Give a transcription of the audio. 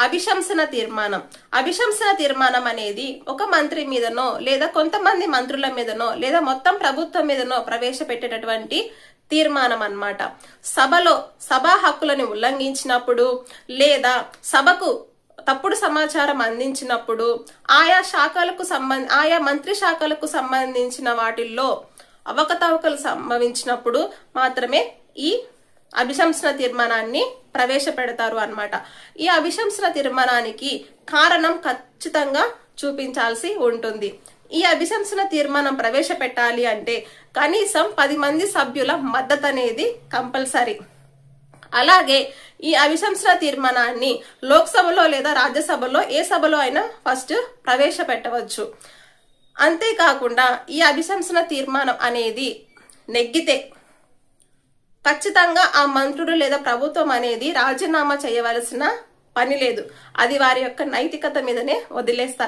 అభిశంసన తీర్మానం. అభిశంసన తీర్మానం అనేది ఒక మంత్రి మీదనో లేదా కొంతమంది మంత్రుల మీదనో లేదా మొత్తం ప్రభుత్వం మీదనో ప్రవేశపెట్టేటటువంటి తీర్మానం అన్నమాట. సభా హక్కులను ఉల్లంఘించినప్పుడు లేదా సభకు తప్పుడు సమాచారం అందించినప్పుడు ఆయా మంత్రి శాఖలకు సంబంధించిన వాటిల్లో అవకతవకలు సంభవించినప్పుడు మాత్రమే ఈ అభిశంసన తీర్మానాన్ని ప్రవేశపెడతారు అన్నమాట. ఈ అభిశంసన తీర్మానానికి కారణం ఖచ్చితంగా చూపించాల్సి ఉంటుంది. ఈ అభిశంసన తీర్మానం ప్రవేశపెట్టాలి అంటే కనీసం 10 మంది సభ్యుల మద్దతు అనేది కంపల్సరీ. అలాగే ఈ అభిశంసన తీర్మానాన్ని లోక్సభలో లేదా రాజ్యసభలో ఏ సభలో అయినా ఫస్ట్ ప్రవేశపెట్టవచ్చు. అంతేకాకుండా ఈ అభిశంసన తీర్మానం అనేది నెగ్గితే ఖచ్చితంగా ఆ మంత్రుడు లేదా ప్రభుత్వం అనేది రాజీనామా చేయవలసిన పని లేదు. అది వారి యొక్క నైతికత మీదనే వదిలేస్తారు.